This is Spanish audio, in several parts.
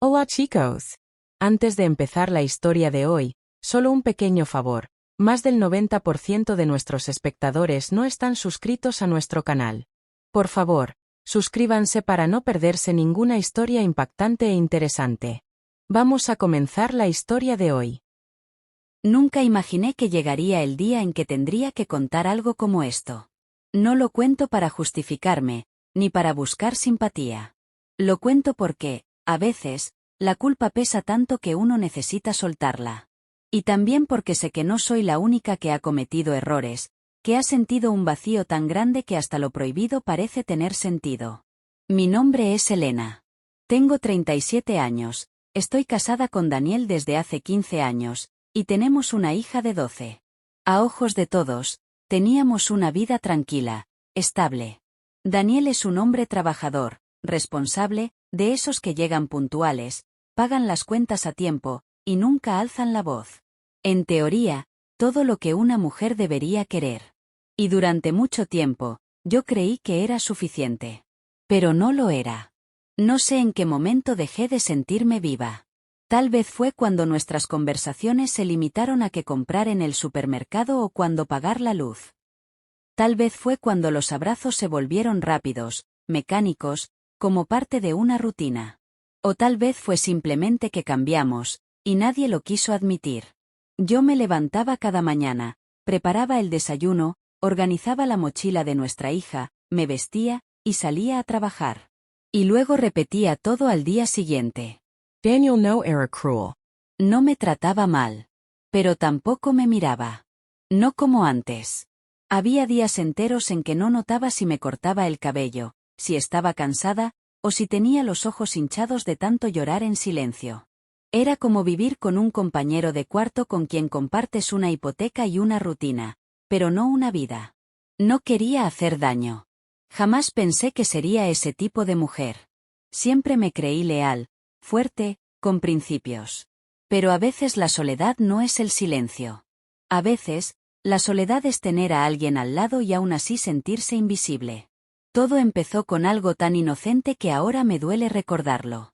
Hola chicos. Antes de empezar la historia de hoy, solo un pequeño favor. Más del 90% de nuestros espectadores no están suscritos a nuestro canal. Por favor, suscríbanse para no perderse ninguna historia impactante e interesante. Vamos a comenzar la historia de hoy. Nunca imaginé que llegaría el día en que tendría que contar algo como esto. No lo cuento para justificarme, ni para buscar simpatía. Lo cuento porque, a veces, la culpa pesa tanto que uno necesita soltarla. Y también porque sé que no soy la única que ha cometido errores, que ha sentido un vacío tan grande que hasta lo prohibido parece tener sentido. Mi nombre es Elena. Tengo 37 años, estoy casada con Daniel desde hace 15 años, y tenemos una hija de 12. A ojos de todos, teníamos una vida tranquila, estable. Daniel es un hombre trabajador, responsable, de esos que llegan puntuales, pagan las cuentas a tiempo, y nunca alzan la voz. En teoría, todo lo que una mujer debería querer. Y durante mucho tiempo, yo creí que era suficiente. Pero no lo era. No sé en qué momento dejé de sentirme viva. Tal vez fue cuando nuestras conversaciones se limitaron a qué comprar en el supermercado o cuando pagar la luz. Tal vez fue cuando los abrazos se volvieron rápidos, mecánicos, como parte de una rutina. O tal vez fue simplemente que cambiamos, y nadie lo quiso admitir. Yo me levantaba cada mañana, preparaba el desayuno, organizaba la mochila de nuestra hija, me vestía, y salía a trabajar. Y luego repetía todo al día siguiente. Daniel no era cruel. No me trataba mal. Pero tampoco me miraba. No como antes. Había días enteros en que no notaba si me cortaba el cabello, si estaba cansada, o si tenía los ojos hinchados de tanto llorar en silencio. Era como vivir con un compañero de cuarto con quien compartes una hipoteca y una rutina, pero no una vida. No quería hacer daño. Jamás pensé que sería ese tipo de mujer. Siempre me creí leal, fuerte, con principios. Pero a veces la soledad no es el silencio. A veces, la soledad es tener a alguien al lado y aún así sentirse invisible. Todo empezó con algo tan inocente que ahora me duele recordarlo.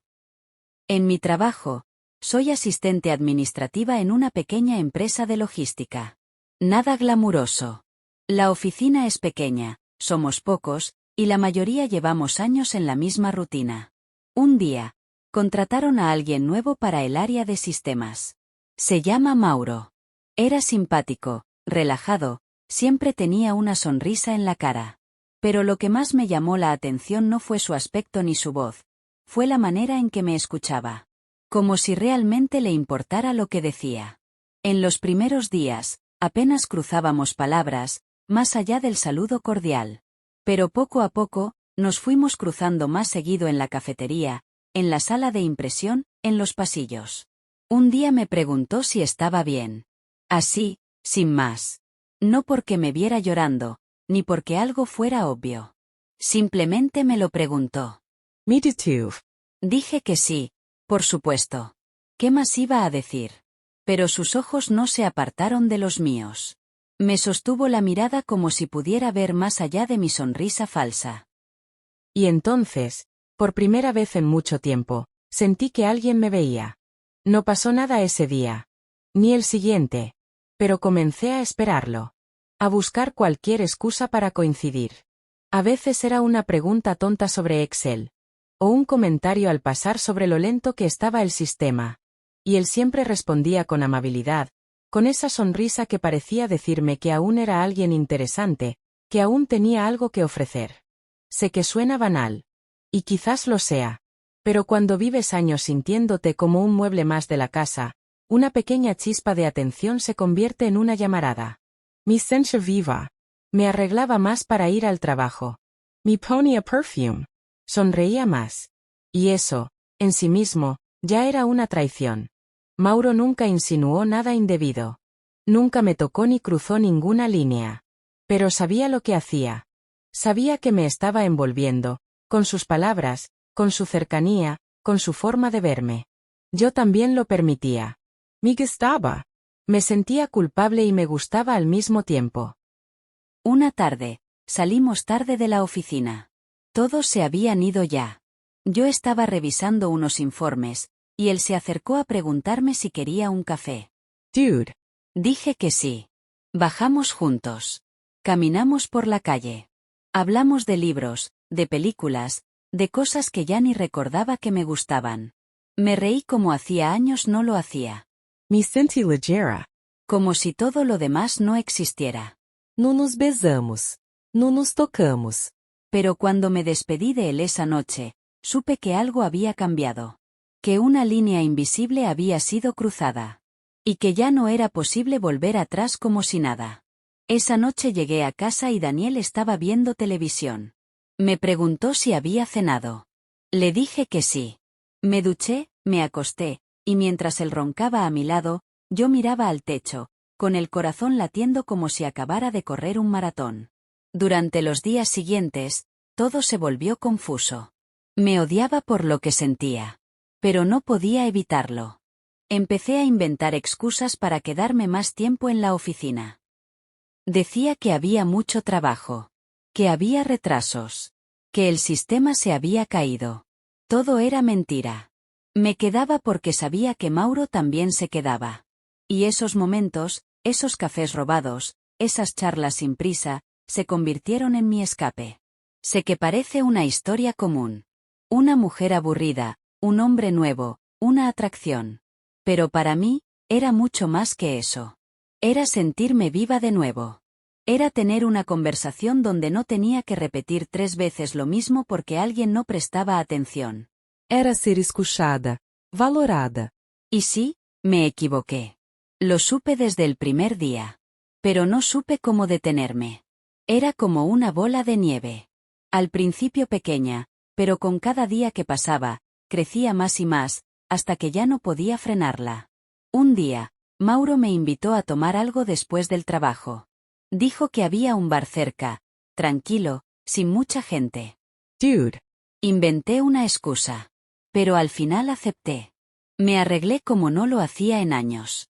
En mi trabajo, soy asistente administrativa en una pequeña empresa de logística. Nada glamuroso. La oficina es pequeña, somos pocos, y la mayoría llevamos años en la misma rutina. Un día, contrataron a alguien nuevo para el área de sistemas. Se llama Mauro. Era simpático, relajado, siempre tenía una sonrisa en la cara. Pero lo que más me llamó la atención no fue su aspecto ni su voz, fue la manera en que me escuchaba. Como si realmente le importara lo que decía. En los primeros días, apenas cruzábamos palabras, más allá del saludo cordial. Pero poco a poco, nos fuimos cruzando más seguido en la cafetería, en la sala de impresión, en los pasillos. Un día me preguntó si estaba bien. Así, sin más. No porque me viera llorando, ni porque algo fuera obvio. Simplemente me lo preguntó. Me too. Dije que sí, por supuesto. ¿Qué más iba a decir? Pero sus ojos no se apartaron de los míos. Me sostuvo la mirada como si pudiera ver más allá de mi sonrisa falsa. Y entonces, por primera vez en mucho tiempo, sentí que alguien me veía. No pasó nada ese día. Ni el siguiente. Pero comencé a esperarlo. A buscar cualquier excusa para coincidir. A veces era una pregunta tonta sobre Excel. O un comentario al pasar sobre lo lento que estaba el sistema. Y él siempre respondía con amabilidad, con esa sonrisa que parecía decirme que aún era alguien interesante, que aún tenía algo que ofrecer. Sé que suena banal. Y quizás lo sea. Pero cuando vives años sintiéndote como un mueble más de la casa, una pequeña chispa de atención se convierte en una llamarada. Mi sense viva. Me arreglaba más para ir al trabajo. Me ponía perfume. Sonreía más. Y eso, en sí mismo, ya era una traición. Mauro nunca insinuó nada indebido. Nunca me tocó ni cruzó ninguna línea. Pero sabía lo que hacía. Sabía que me estaba envolviendo, con sus palabras, con su cercanía, con su forma de verme. Yo también lo permitía. Me gustaba. Me sentía culpable y me gustaba al mismo tiempo. Una tarde, salimos tarde de la oficina. Todos se habían ido ya. Yo estaba revisando unos informes, y él se acercó a preguntarme si quería un café. Dude. Dije que sí. Bajamos juntos. Caminamos por la calle. Hablamos de libros, de películas, de cosas que ya ni recordaba que me gustaban. Me reí como hacía años no lo hacía. Me senti ligeira. Como si todo lo demás no existiera. No nos besamos. No nos tocamos. Pero cuando me despedí de él esa noche, supe que algo había cambiado. Que una línea invisible había sido cruzada. Y que ya no era posible volver atrás como si nada. Esa noche llegué a casa y Daniel estaba viendo televisión. Me preguntó si había cenado. Le dije que sí. Me duché, me acosté, y mientras él roncaba a mi lado, yo miraba al techo, con el corazón latiendo como si acabara de correr un maratón. Durante los días siguientes, todo se volvió confuso. Me odiaba por lo que sentía. Pero no podía evitarlo. Empecé a inventar excusas para quedarme más tiempo en la oficina. Decía que había mucho trabajo. Que había retrasos. Que el sistema se había caído. Todo era mentira. Me quedaba porque sabía que Mauro también se quedaba. Y esos momentos, esos cafés robados, esas charlas sin prisa, se convirtieron en mi escape. Sé que parece una historia común. Una mujer aburrida, un hombre nuevo, una atracción. Pero para mí, era mucho más que eso. Era sentirme viva de nuevo. Era tener una conversación donde no tenía que repetir 3 veces lo mismo porque alguien no prestaba atención. Era ser escuchada, valorada. Y sí, me equivoqué. Lo supe desde el primer día. Pero no supe cómo detenerme. Era como una bola de nieve. Al principio pequeña, pero con cada día que pasaba, crecía más y más, hasta que ya no podía frenarla. Un día, Mauro me invitó a tomar algo después del trabajo. Dijo que había un bar cerca, tranquilo, sin mucha gente. Dude. Inventé una excusa. Pero al final acepté. Me arreglé como no lo hacía en años.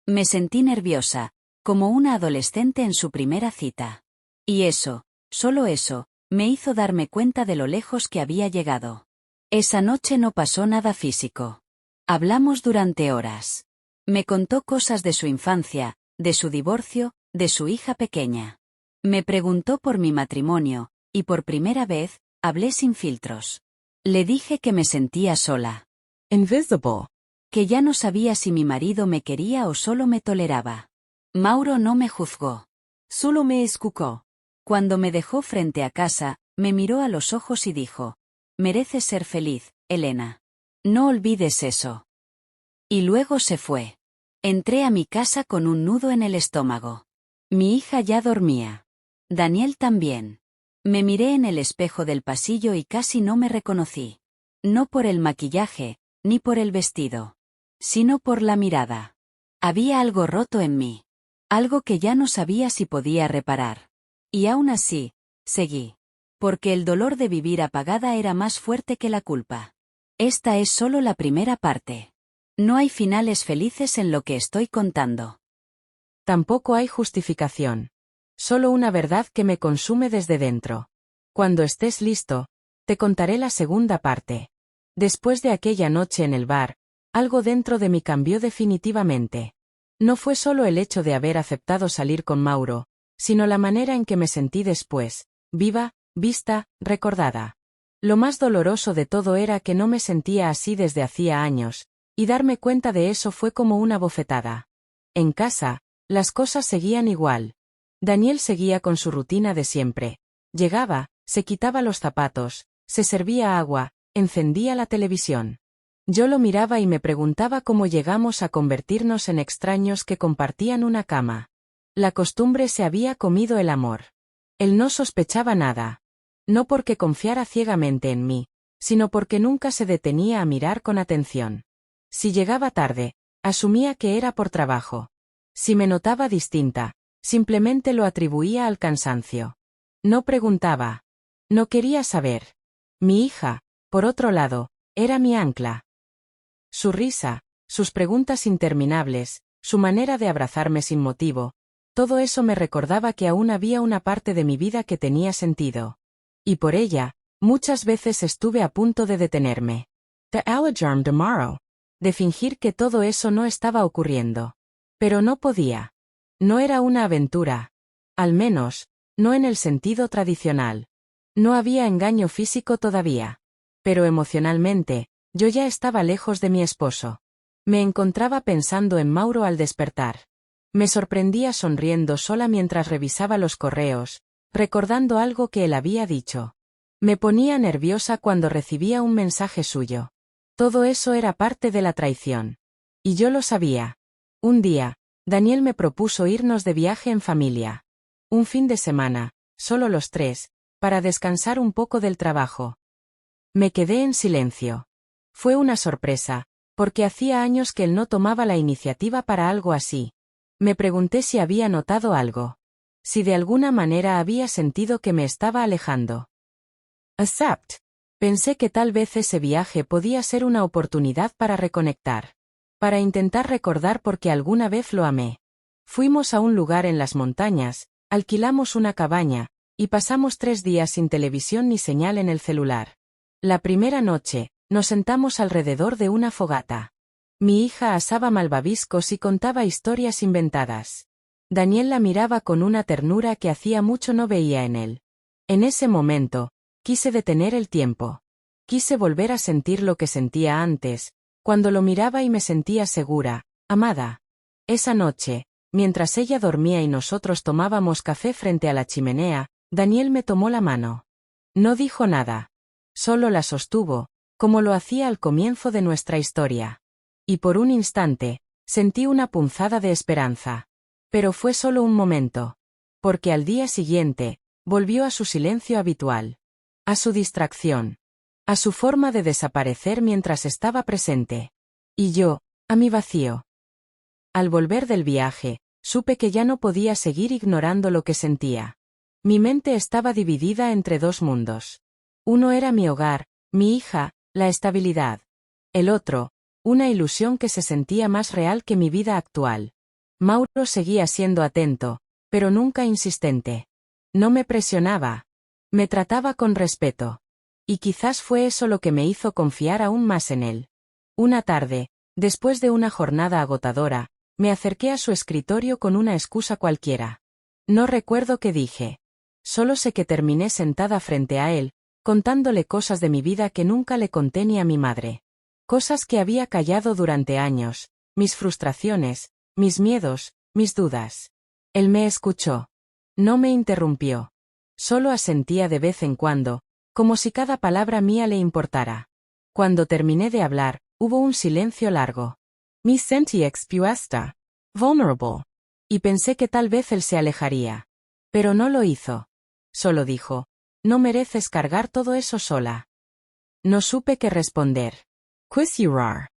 Me sentí nerviosa, como una adolescente en su primera cita. Y eso, solo eso, me hizo darme cuenta de lo lejos que había llegado. Esa noche no pasó nada físico. Hablamos durante horas. Me contó cosas de su infancia, de su divorcio, de su hija pequeña. Me preguntó por mi matrimonio, y por primera vez, hablé sin filtros. Le dije que me sentía sola. Invisible. Que ya no sabía si mi marido me quería o solo me toleraba. Mauro no me juzgó. Solo me escuchó. Cuando me dejó frente a casa, me miró a los ojos y dijo: mereces ser feliz, Elena. No olvides eso. Y luego se fue. Entré a mi casa con un nudo en el estómago. Mi hija ya dormía. Daniel también. Me miré en el espejo del pasillo y casi no me reconocí. No por el maquillaje, ni por el vestido. Sino por la mirada. Había algo roto en mí. Algo que ya no sabía si podía reparar. Y aún así, seguí. Porque el dolor de vivir apagada era más fuerte que la culpa. Esta es solo la primera parte. No hay finales felices en lo que estoy contando. Tampoco hay justificación. Solo una verdad que me consume desde dentro. Cuando estés listo, te contaré la segunda parte. Después de aquella noche en el bar, algo dentro de mí cambió definitivamente. No fue solo el hecho de haber aceptado salir con Mauro, sino la manera en que me sentí después, viva, vista, recordada. Lo más doloroso de todo era que no me sentía así desde hacía años, y darme cuenta de eso fue como una bofetada. En casa, las cosas seguían igual. Daniel seguía con su rutina de siempre. Llegaba, se quitaba los zapatos, se servía agua, encendía la televisión. Yo lo miraba y me preguntaba cómo llegamos a convertirnos en extraños que compartían una cama. La costumbre se había comido el amor. Él no sospechaba nada. No porque confiara ciegamente en mí, sino porque nunca se detenía a mirar con atención. Si llegaba tarde, asumía que era por trabajo. Si me notaba distinta, simplemente lo atribuía al cansancio. No preguntaba. No quería saber. Mi hija, por otro lado, era mi ancla. Su risa, sus preguntas interminables, su manera de abrazarme sin motivo, todo eso me recordaba que aún había una parte de mi vida que tenía sentido. Y por ella, muchas veces estuve a punto de detenerme. The alarm tomorrow. de fingir que todo eso no estaba ocurriendo. Pero no podía. No era una aventura. Al menos, no en el sentido tradicional. No había engaño físico todavía. Pero emocionalmente, yo ya estaba lejos de mi esposo. Me encontraba pensando en Mauro al despertar. Me sorprendía sonriendo sola mientras revisaba los correos, recordando algo que él había dicho. Me ponía nerviosa cuando recibía un mensaje suyo. Todo eso era parte de la traición. Y yo lo sabía. Un día, Daniel me propuso irnos de viaje en familia. Un fin de semana, solo los tres, para descansar un poco del trabajo. Me quedé en silencio. Fue una sorpresa, porque hacía años que él no tomaba la iniciativa para algo así. Me pregunté si había notado algo. Si de alguna manera había sentido que me estaba alejando. Accept. Pensé que tal vez ese viaje podía ser una oportunidad para reconectar. Para intentar recordar por qué alguna vez lo amé. Fuimos a un lugar en las montañas, alquilamos una cabaña, y pasamos 3 días sin televisión ni señal en el celular. La primera noche, nos sentamos alrededor de una fogata. Mi hija asaba malvaviscos y contaba historias inventadas. Daniel la miraba con una ternura que hacía mucho no veía en él. En ese momento, quise detener el tiempo. Quise volver a sentir lo que sentía antes, cuando lo miraba y me sentía segura, amada. Esa noche, mientras ella dormía y nosotros tomábamos café frente a la chimenea, Daniel me tomó la mano. No dijo nada. Solo la sostuvo, como lo hacía al comienzo de nuestra historia. Y por un instante, sentí una punzada de esperanza. Pero fue solo un momento. Porque al día siguiente, volvió a su silencio habitual. A su distracción. A su forma de desaparecer mientras estaba presente. Y yo, a mi vacío. Al volver del viaje, supe que ya no podía seguir ignorando lo que sentía. Mi mente estaba dividida entre 2 mundos. Uno era mi hogar, mi hija, la estabilidad. El otro, una ilusión que se sentía más real que mi vida actual. Mauro seguía siendo atento, pero nunca insistente. No me presionaba. Me trataba con respeto. Y quizás fue eso lo que me hizo confiar aún más en él. Una tarde, después de una jornada agotadora, me acerqué a su escritorio con una excusa cualquiera. No recuerdo qué dije. Solo sé que terminé sentada frente a él, contándole cosas de mi vida que nunca le conté ni a mi madre. Cosas que había callado durante años, mis frustraciones, mis miedos, mis dudas. Él me escuchó. No me interrumpió. Solo asentía de vez en cuando, como si cada palabra mía le importara. Cuando terminé de hablar, hubo un silencio largo. Me sentí expuesta. Vulnerable. Y pensé que tal vez él se alejaría. Pero no lo hizo. Solo dijo, no mereces cargar todo eso sola. No supe qué responder. Quiz you are.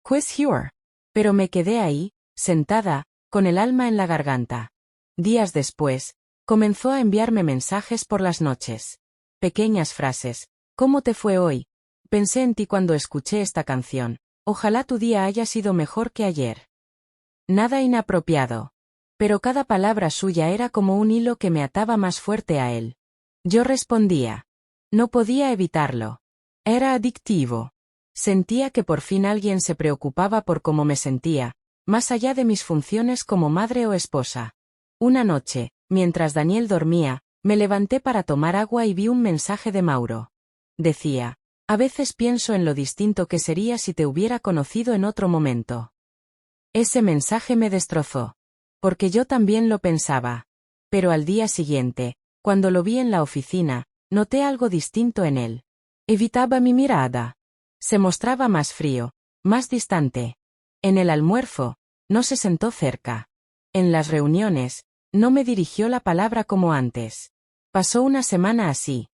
Quiz you. Pero me quedé ahí, sentada, con el alma en la garganta. Días después, comenzó a enviarme mensajes por las noches. Pequeñas frases. ¿Cómo te fue hoy? Pensé en ti cuando escuché esta canción. Ojalá tu día haya sido mejor que ayer. Nada inapropiado. Pero cada palabra suya era como un hilo que me ataba más fuerte a él. Yo respondía. No podía evitarlo. Era adictivo. Sentía que por fin alguien se preocupaba por cómo me sentía, más allá de mis funciones como madre o esposa. Una noche, mientras Daniel dormía, me levanté para tomar agua y vi un mensaje de Mauro. Decía, a veces pienso en lo distinto que sería si te hubiera conocido en otro momento. Ese mensaje me destrozó. Porque yo también lo pensaba. Pero al día siguiente, cuando lo vi en la oficina, noté algo distinto en él. Evitaba mi mirada. Se mostraba más frío, más distante. En el almuerzo, no se sentó cerca. En las reuniones, no me dirigió la palabra como antes. Pasó una semana así.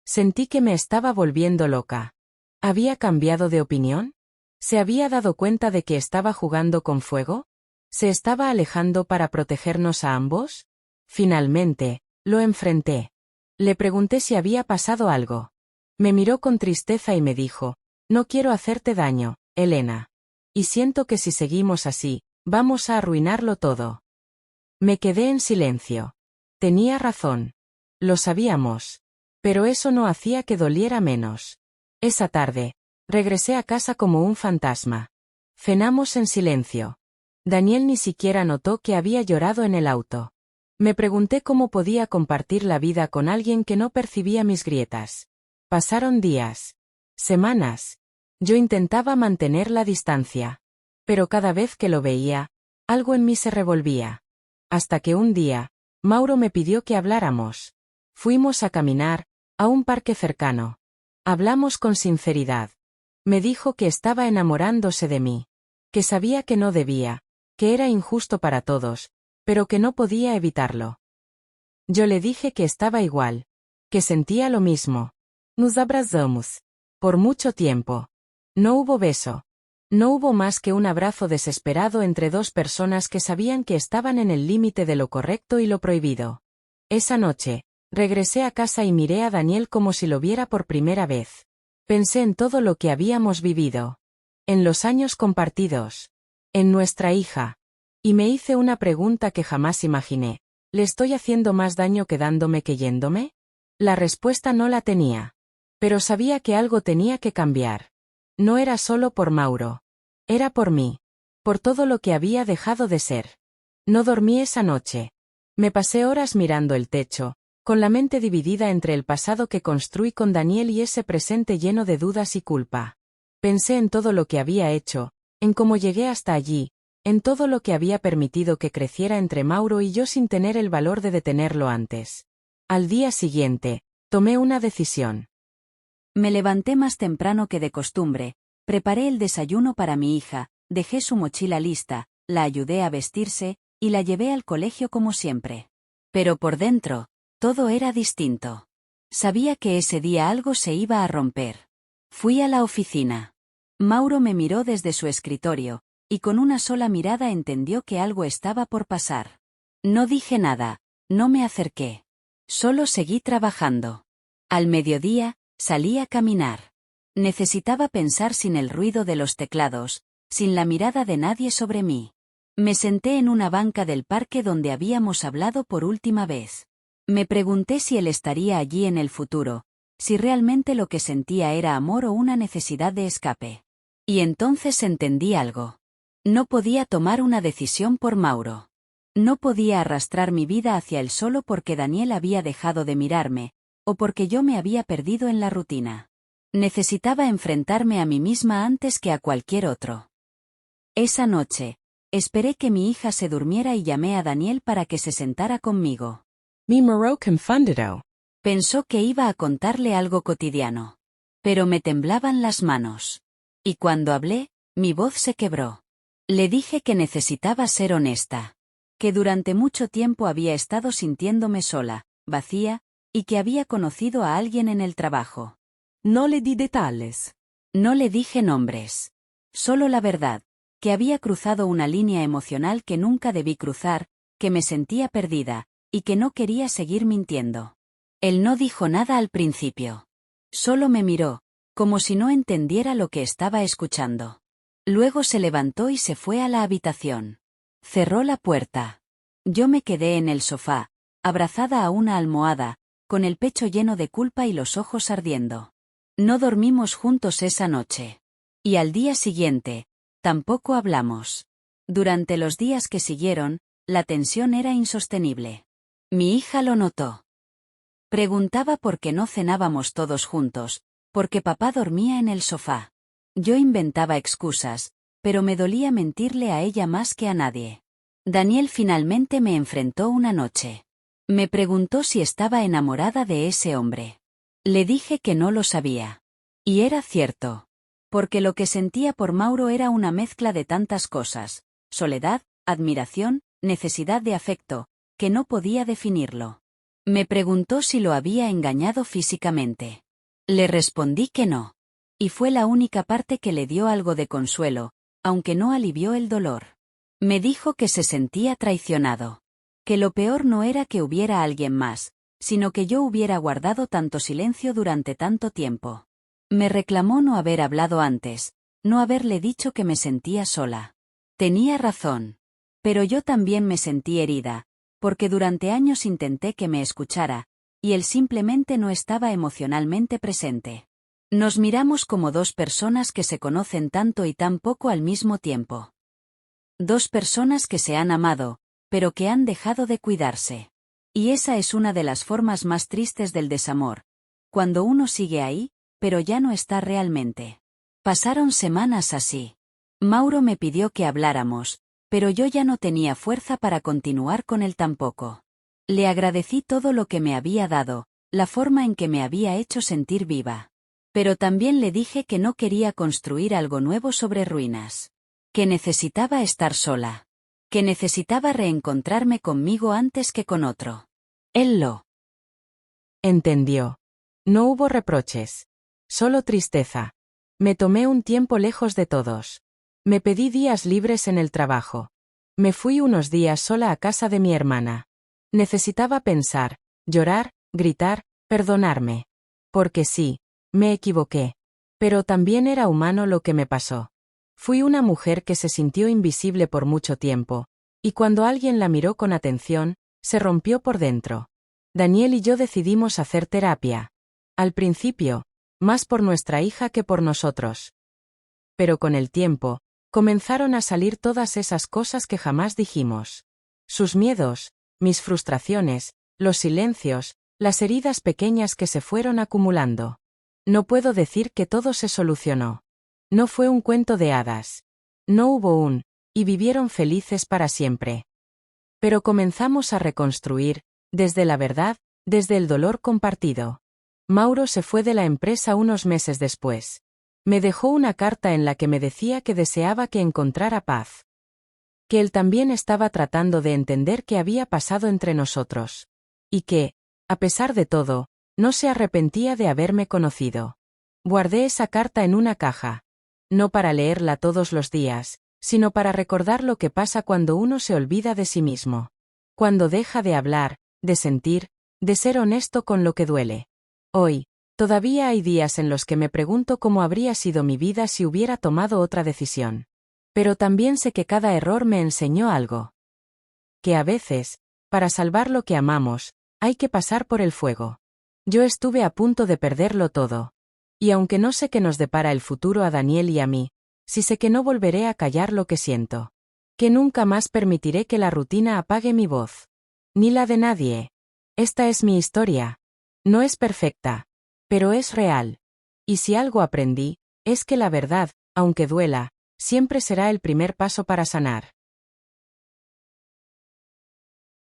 Sentí que me estaba volviendo loca. ¿Había cambiado de opinión? ¿Se había dado cuenta de que estaba jugando con fuego? ¿Se estaba alejando para protegernos a ambos? Finalmente, lo enfrenté. Le pregunté si había pasado algo. Me miró con tristeza y me dijo, no quiero hacerte daño, Elena. Y siento que si seguimos así, vamos a arruinarlo todo. Me quedé en silencio. Tenía razón. Lo sabíamos. Pero eso no hacía que doliera menos. Esa tarde, Regresé a casa como un fantasma. Cenamos en silencio. Daniel ni siquiera notó que había llorado en el auto. Me pregunté cómo podía compartir la vida con alguien que no percibía mis grietas. Pasaron días. Semanas. Yo intentaba mantener la distancia. Pero cada vez que lo veía, algo en mí se revolvía. Hasta que un día, Mauro me pidió que habláramos. Fuimos a caminar, a un parque cercano. Hablamos con sinceridad. Me dijo que estaba enamorándose de mí. Que sabía que no debía, que era injusto para todos, pero que no podía evitarlo. Yo le dije que estaba igual. Que sentía lo mismo. Nos abrazamos. Por mucho tiempo. No hubo beso. No hubo más que un abrazo desesperado entre dos personas que sabían que estaban en el límite de lo correcto y lo prohibido. Esa noche, regresé a casa y miré a Daniel como si lo viera por primera vez. Pensé en todo lo que habíamos vivido. En los años compartidos. En nuestra hija. Y me hice una pregunta que jamás imaginé. ¿Le estoy haciendo más daño quedándome que yéndome? La respuesta no la tenía. Pero sabía que algo tenía que cambiar. No era solo por Mauro. Era por mí. Por todo lo que había dejado de ser. No dormí esa noche. Me pasé horas mirando el techo, con la mente dividida entre el pasado que construí con Daniel y ese presente lleno de dudas y culpa. Pensé en todo lo que había hecho, en cómo llegué hasta allí, en todo lo que había permitido que creciera entre Mauro y yo sin tener el valor de detenerlo antes. Al día siguiente, tomé una decisión. Me levanté más temprano que de costumbre, preparé el desayuno para mi hija, dejé su mochila lista, la ayudé a vestirse, y la llevé al colegio como siempre. Pero por dentro, todo era distinto. Sabía que ese día algo se iba a romper. Fui a la oficina. Mauro me miró desde su escritorio, y con una sola mirada entendió que algo estaba por pasar. No dije nada, no me acerqué. Solo seguí trabajando. Al mediodía, salí a caminar. Necesitaba pensar sin el ruido de los teclados, sin la mirada de nadie sobre mí. Me senté en una banca del parque donde habíamos hablado por última vez. Me pregunté si él estaría allí en el futuro, si realmente lo que sentía era amor o una necesidad de escape. Y entonces entendí algo. No podía tomar una decisión por Mauro. No podía arrastrar mi vida hacia él solo porque Daniel había dejado de mirarme, o porque yo me había perdido en la rutina. Necesitaba enfrentarme a mí misma antes que a cualquier otro. Esa noche, esperé que mi hija se durmiera y llamé a Daniel para que se sentara conmigo. Mi moró confundido. Pensó que iba a contarle algo cotidiano. Pero me temblaban las manos. Y cuando hablé, mi voz se quebró. Le dije que necesitaba ser honesta. Que durante mucho tiempo había estado sintiéndome sola, vacía, y que había conocido a alguien en el trabajo. No le di detalles. No le dije nombres. Solo la verdad, que había cruzado una línea emocional que nunca debí cruzar, que me sentía perdida, y que no quería seguir mintiendo. Él no dijo nada al principio. Solo me miró, como si no entendiera lo que estaba escuchando. Luego se levantó y se fue a la habitación. Cerró la puerta. Yo me quedé en el sofá, abrazada a una almohada, con el pecho lleno de culpa y los ojos ardiendo. No dormimos juntos esa noche. Y al día siguiente, tampoco hablamos. Durante los días que siguieron, la tensión era insostenible. Mi hija lo notó. Preguntaba por qué no cenábamos todos juntos, porque papá dormía en el sofá. Yo inventaba excusas, pero me dolía mentirle a ella más que a nadie. Daniel finalmente me enfrentó una noche. Me preguntó si estaba enamorada de ese hombre. Le dije que no lo sabía. Y era cierto. Porque lo que sentía por Mauro era una mezcla de tantas cosas: soledad, admiración, necesidad de afecto, que no podía definirlo. Me preguntó si lo había engañado físicamente. Le respondí que no. Y fue la única parte que le dio algo de consuelo, aunque no alivió el dolor. Me dijo que se sentía traicionado. Que lo peor no era que hubiera alguien más, sino que yo hubiera guardado tanto silencio durante tanto tiempo. Me reclamó no haber hablado antes, no haberle dicho que me sentía sola. Tenía razón. Pero yo también me sentí herida, porque durante años intenté que me escuchara, y él simplemente no estaba emocionalmente presente. Nos miramos como dos personas que se conocen tanto y tan poco al mismo tiempo. Dos personas que se han amado, pero que han dejado de cuidarse. Y esa es una de las formas más tristes del desamor. Cuando uno sigue ahí, pero ya no está realmente. Pasaron semanas así. Mauro me pidió que habláramos, pero yo ya no tenía fuerza para continuar con él tampoco. Le agradecí todo lo que me había dado, la forma en que me había hecho sentir viva. Pero también le dije que no quería construir algo nuevo sobre ruinas. Que necesitaba estar sola. Que necesitaba reencontrarme conmigo antes que con otro. Él lo entendió. No hubo reproches. Solo tristeza. Me tomé un tiempo lejos de todos. Me pedí días libres en el trabajo. Me fui unos días sola a casa de mi hermana. Necesitaba pensar, llorar, gritar, perdonarme. Porque sí, me equivoqué. Pero también era humano lo que me pasó. Fui una mujer que se sintió invisible por mucho tiempo, y cuando alguien la miró con atención, se rompió por dentro. Daniel y yo decidimos hacer terapia. Al principio, más por nuestra hija que por nosotros. Pero con el tiempo, comenzaron a salir todas esas cosas que jamás dijimos. Sus miedos, mis frustraciones, los silencios, las heridas pequeñas que se fueron acumulando. No puedo decir que todo se solucionó. No fue un cuento de hadas. No hubo y vivieron felices para siempre. Pero comenzamos a reconstruir, desde la verdad, desde el dolor compartido. Mauro se fue de la empresa unos meses después. Me dejó una carta en la que me decía que deseaba que encontrara paz. Que él también estaba tratando de entender qué había pasado entre nosotros. Y que, a pesar de todo, no se arrepentía de haberme conocido. Guardé esa carta en una caja. No para leerla todos los días, sino para recordar lo que pasa cuando uno se olvida de sí mismo. Cuando deja de hablar, de sentir, de ser honesto con lo que duele. Hoy, todavía hay días en los que me pregunto cómo habría sido mi vida si hubiera tomado otra decisión. Pero también sé que cada error me enseñó algo. Que a veces, para salvar lo que amamos, hay que pasar por el fuego. Yo estuve a punto de perderlo todo. Y aunque no sé qué nos depara el futuro a Daniel y a mí, sí sé que no volveré a callar lo que siento. Que nunca más permitiré que la rutina apague mi voz. Ni la de nadie. Esta es mi historia. No es perfecta. Pero es real. Y si algo aprendí, es que la verdad, aunque duela, siempre será el primer paso para sanar.